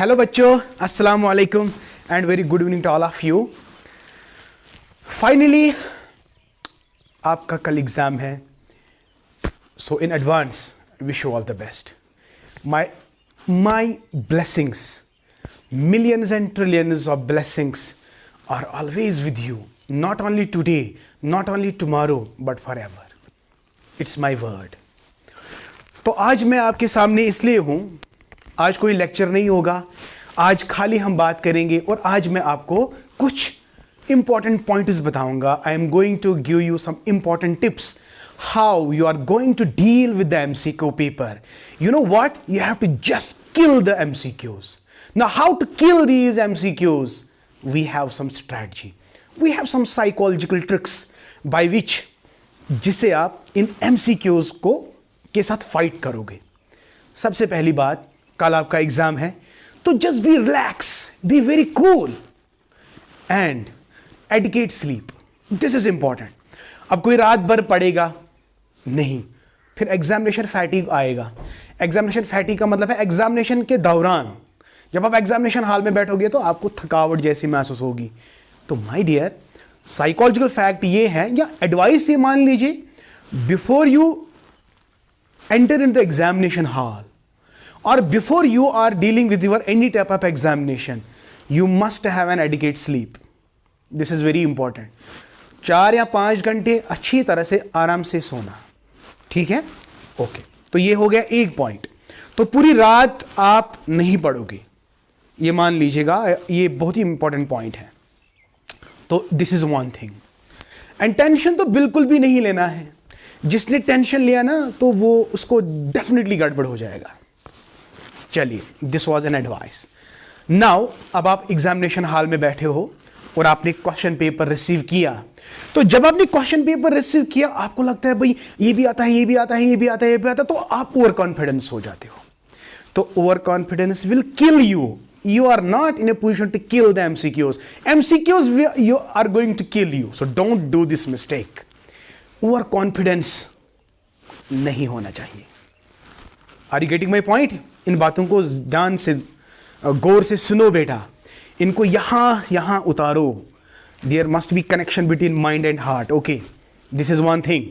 Hello बच्चों, अस्सलाम वालेकुम and very good evening to all of you. Finally आपका कल एग्जाम है, so in advance wish you all the best. My blessings, millions and trillions of blessings are always with you, not only today, not only tomorrow, but forever. It's my word. तो आज मैं आपके सामने इसलिए हूं, आज कोई लेक्चर नहीं होगा, आज खाली हम बात करेंगे और आज मैं आपको कुछ इंपॉर्टेंट पॉइंट्स बताऊंगा। I am going to give you some important tips how you are going to deal with the MCQ paper. You know what? You have to just kill the MCQs. Now, how to kill these MCQs? We have some strategy. We have some psychological tricks by which जिसे आप इन MCQs को के साथ fight करोगे। सबसे पहली बात, कल आपका एग्जाम है, तो just be relax, be very cool and adequate sleep. This is important. अब कोई रात भर पढ़ेगा नहीं, फिर एग्जामिनेशन फैटिग आएगा। एग्जामिनेशन फैटिग का मतलब है एग्जामिनेशन के दौरान जब आप एग्जामिनेशन हॉल में बैठोगे तो आपको थकावट जैसी महसूस होगी। तो माय डियर, साइकोलॉजिकल फैक्ट ये है या एडवाइस ये मान लीजिए, before you enter in the examination hall और before you are dealing with your any type of examination, you must have an adequate sleep. This is very important. 4 या 5 घंटे अच्छी तरह से आराम से सोना, ठीक है? ओके, तो ये हो गया एक पॉइंट। तो पूरी रात आप नहीं पढ़ोगे, ये मान लीजिएगा, ये बहुत ही इंपॉर्टेंट पॉइंट है। तो this is one thing. And tension तो बिल्कुल भी नहीं लेना है। जिसने टेंशन लिया ना तो वो उसको डेफिनेटली गड़बड़ हो जाएगा। चलिए, this was an advice. Now अब आप एग्जामिनेशन हॉल में बैठे हो और आपने क्वेश्चन पेपर रिसीव किया। तो जब आपने क्वेश्चन पेपर रिसीव किया, आपको लगता है भाई ये भी आता है, ये भी आता है, ये भी आता है, ये भी आता है, तो आप ओवर कॉन्फिडेंस हो जाते हो। तो over confidence will kill you. You are not in a position to kill the MCQs. MCQs you are going to kill you. So don't do this mistake. Overconfidence नहीं होना चाहिए। Are you getting my point? इन बातों को ध्यान से गौर से सुनो बेटा, इनको यहां उतारो। There must be connection between mind and heart. Okay, this is one thing.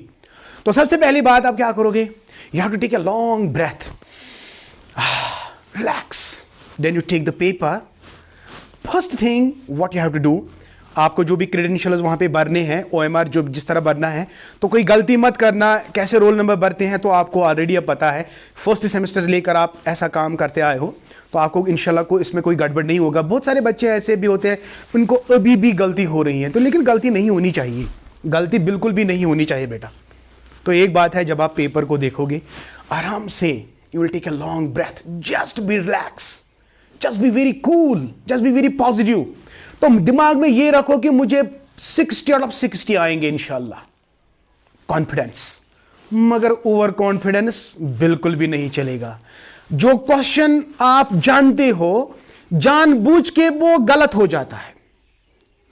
तो सबसे पहली बात आप क्या करोगे? You have to take a long breath. Relax. Then you take the paper. First thing what you have to do, आपको जो भी क्रेडेंशियल्स वहां पे भरने हैं, OMR जो जिस तरह भरना है, तो कोई गलती मत करना। कैसे रोल नंबर भरते हैं तो आपको ऑलरेडी अब पता है। फर्स्ट सेमेस्टर लेकर आप ऐसा काम करते आए हो, तो आपको इंशाल्लाह को इसमें कोई गड़बड़ नहीं होगा। बहुत सारे बच्चे ऐसे भी होते हैं, उनको अभी भी गलती हो रही है, तो लेकिन गलती नहीं होनी चाहिए, गलती बिल्कुल भी नहीं होनी चाहिए बेटा। तो एक बात है, जब आप पेपर को देखोगे आराम से, you will take a long breath, just be relax, just be very cool, just be very positive. तो दिमाग में ये रखो कि मुझे 60 आउट ऑफ 60 आएंगे इंशाल्लाह। कॉन्फिडेंस, मगर ओवर कॉन्फिडेंस बिल्कुल भी नहीं चलेगा। जो क्वेश्चन आप जानते हो, जानबूझ के वो गलत हो जाता है।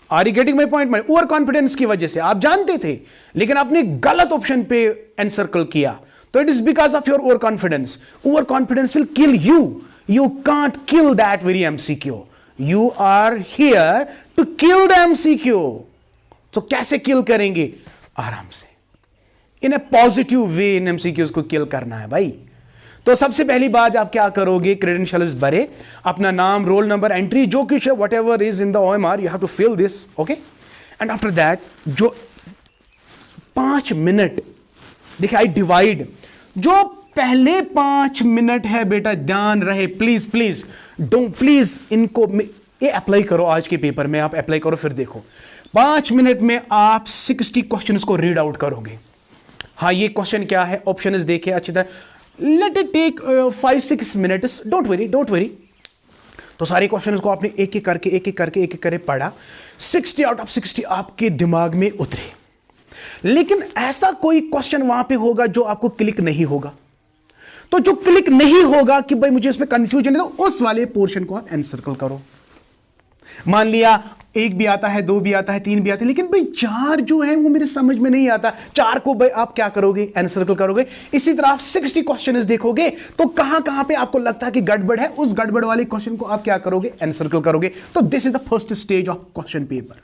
Are you getting my point? Over confidence की वजह से आप जानते थे लेकिन आपने गलत ऑप्शन पे एनसर्कल किया, तो it is because of your over confidence. Over confidence will kill you. You can't kill that very MCQ. You are here to kill the MCQ. तो कैसे किल करेंगे? आराम से, इन ए पॉजिटिव वे इन MCQs को किल करना है भाई। तो सबसे पहली बात आप क्या करोगे? क्रेडेंशियल्स भरे, अपना नाम, रोल नंबर, एंट्री, जो कुछ है, whatever is in the OMR, you have to fill this, okay. And after that जो 5 मिनट, देखिए आई डिवाइड, जो पहले 5 मिनट है बेटा, ध्यान रहे, प्लीज प्लीज डोंट, प्लीज इनको ये अप्लाई करो आज के पेपर में, आप अप्लाई करो, फिर देखो 5 मिनट में आप 60 क्वेश्चंस को रीड आउट करोगे। हाँ, ये क्वेश्चन क्या है, ऑप्शन देखिए अच्छी तरह, let it take 5-6 minutes, don't worry. तो सारे क्वेश्चंस को आपने एक एक करके पढ़ा, 60 आउट ऑफ 60 आपके दिमाग में उतरे। लेकिन ऐसा कोई क्वेश्चन वहां पे होगा जो आपको क्लिक नहीं होगा, तो जो क्लिक नहीं होगा कि भाई मुझे इसमें कंफ्यूजन है, तो उस वाले पोर्शन को आप एनसर्कल करो। मान लिया एक भी आता है, दो भी आता है, तीन भी आते हैं, लेकिन भाई चार जो है वो मेरे समझ में नहीं आता। चार को भाई आप क्या करोगे, एनसर्कल करोगे। इसी तरह आप 60 क्वेश्चन देखोगे तो कहां कहां पे आपको लगता है कि गड़बड़ है, उस गड़बड़ वाले क्वेश्चन को आप क्या करोगे, एनसर्कल करोगे। तो this is the first stage of question paper.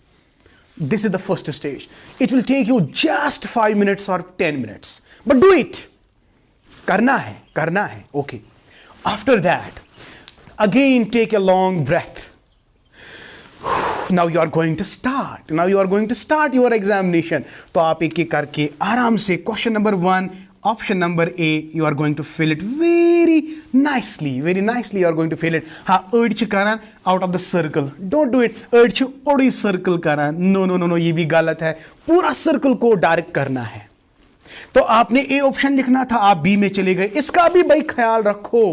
This is the first stage. It will take you just 5 minutes और 10 minutes, बट डू इट। करना है, करना है। Okay, after that again take a long breath. Now you are going to start. Now you are going to start your examination. तो आप एक एक करके आराम से question number 1, option number A, you are going to fill it very nicely. Very nicely you are going to fill it. हाँ, अर्ज करान out of the circle. Don't do it. अर्ज ओडी सर्कल करान. No, no, no, no, ये भी गलत है। पूरा सर्कल को डायरेक्ट करना है। तो आपने A ऑप्शन लिखना था, आप B में चले गए। इसका भी भाई ख्याल रखो।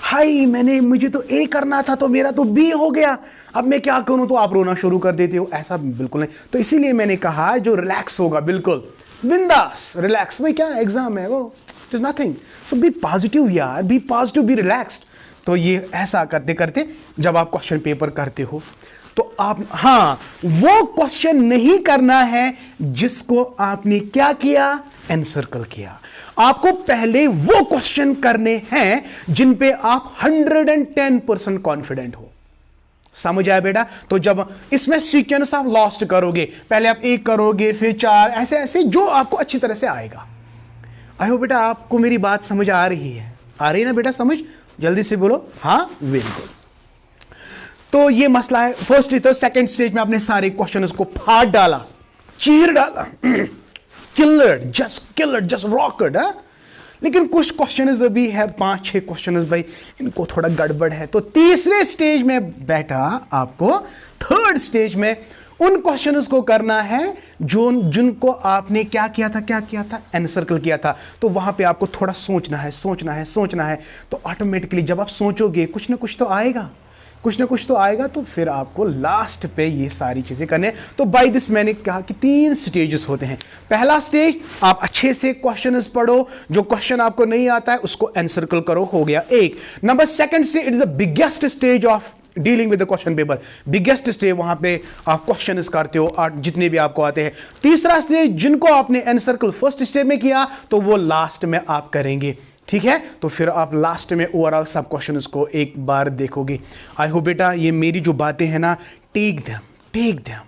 हाय, मुझे तो ए करना था तो मेरा तो बी हो गया, अब मैं क्या करूं, तो आप रोना शुरू कर देते हो। ऐसा बिल्कुल नहीं। तो इसीलिए मैंने कहा जो रिलैक्स होगा, बिल्कुल बिंदास रिलैक्स। भाई क्या एग्जाम है, वो it is nothing. So be positive यार, बी पॉजिटिव, बी रिलैक्स्ड। तो ये ऐसा करते करते जब आप क्वेश्चन पेपर करते हो तो आप, हाँ, वो क्वेश्चन नहीं करना है जिसको आपने क्या किया, एनसर्कल किया। आपको पहले वो क्वेश्चन करने हैं जिन पे आप 110% कॉन्फिडेंट हो। समझ आया बेटा? तो जब इसमें सीक्वेंस आप लॉस्ट करोगे, पहले आप 1 करोगे, फिर 4, ऐसे ऐसे जो आपको अच्छी तरह से आएगा। आई होप बेटा आपको मेरी बात समझ आ रही है। आ रही है ना बेटा समझ? जल्दी से बोलो हाँ, वेरी गुड। तो ये मसला है फर्स्ट। तो सेकंड स्टेज में आपने सारे क्वेश्चंस को फाड़ डाला, चीर डाला, किल्लर, जस्ट रॉकेट। लेकिन कुछ क्वेश्चंस अभी है, 5-6 क्वेश्चंस भाई इनको थोड़ा गड़बड़ है। तो तीसरे स्टेज में बैठा आपको, थर्ड स्टेज में उन क्वेश्चंस को करना है जिनको आपने क्या किया था, एनसर्कल किया था। तो वहां पे आपको थोड़ा सोचना है। तो ऑटोमेटिकली जब आप सोचोगे कुछ ना कुछ तो आएगा, तो फिर आपको लास्ट पे ये सारी चीजें करने। तो बाय दिस मैंने कहा कि 3 स्टेजेस होते हैं। पहला स्टेज, आप अच्छे से क्वेश्चंस पढ़ो, जो क्वेश्चन आपको नहीं आता है उसको एनसर्कल करो, हो गया एक नंबर। सेकंड से it is the biggest stage of dealing with the question paper. Biggest stage, वहां पे आप क्वेश्चंस करते हो जितने भी आपको आते हैं। तीसरा स्टेज, जिनको आपने एनसर्कल फर्स्ट स्टेज में किया तो वो लास्ट में आप करेंगे, ठीक है? तो फिर आप लास्ट में ओवरऑल सब क्वेश्चंस को एक बार देखोगे। आई होप बेटा ये मेरी जो बातें हैं ना, take them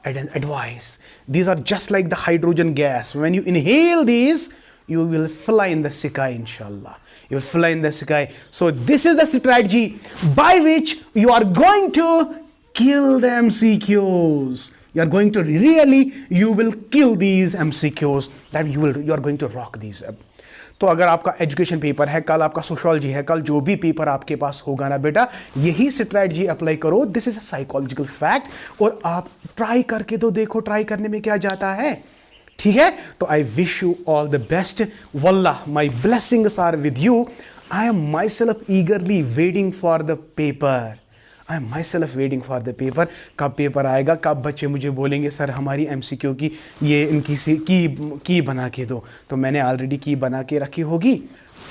advice. These are just like the hydrogen gas. When you inhale these you will fly in the sky, inshallah. You will fly in the sky. So this is the strategy by which you are going to kill the MCQs. You are going to you will kill these MCQs, that you are going to rock these up. तो अगर आपका education paper है, कल आपका sociology है, कल जो भी पेपर आपके पास होगा ना बेटा, यही स्ट्रैटेजी अप्लाई करो। This is a psychological fact. और आप ट्राई करके तो देखो, ट्राई करने में क्या जाता है, ठीक है? तो I wish you all the best. वल्लाह my blessings are with you. I am myself eagerly waiting for the paper. I am myself waiting for the paper. कब पेपर आएगा, कब बच्चे मुझे बोलेंगे सर हमारी MCQ की ये इनकी की बना के दो। तो मैंने ऑलरेडी की बना के रखी होगी,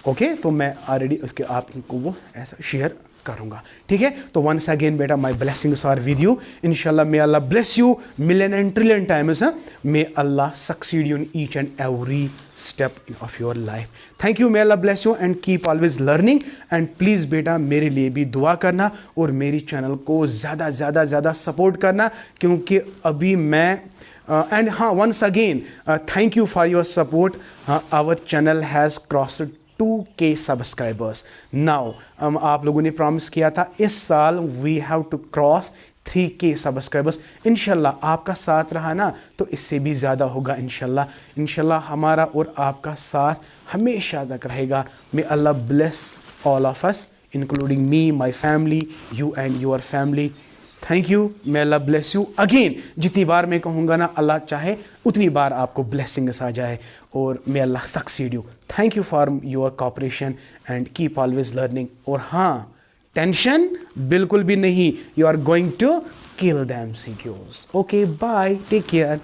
ओके? तो मैं ऑलरेडी उसके आपको वो ऐसा शेयर करूंगा, ठीक है? तो वंस अगेन बेटा my blessings are with you. इंशाल्लाह may Allah bless you million and trillion times. May Allah succeed you in each and every step of your life. Thank you. May Allah bless you and keep always learning. And please बेटा मेरे लिए भी दुआ करना और मेरी channel को ज़्यादा सपोर्ट करना, क्योंकि अभी मैं एंड हाँ, once again thank you for your support. Our channel has crossed 2K subscribers now. आप लोगों ने प्रॉमिस किया था इस साल we have to cross 3K subscribers. इंशाल्लाह आपका साथ रहा ना तो इससे भी ज़्यादा होगा। इंशाल्लाह हमारा और आपका साथ हमेशा तक रहेगा। May Allah bless all of us including me, my family, you and your family. Thank you. May Allah bless you again. जितनी बार मैं कहूँगा ना अल्लाह चाहे उतनी बार आपको ब्लेसिंग्स आ जाए और may Allah succeed you. Thank you for your cooperation and keep always learning. और हाँ, टेंशन बिल्कुल भी नहीं, you are going to kill the MCQs। Okay, bye, take care.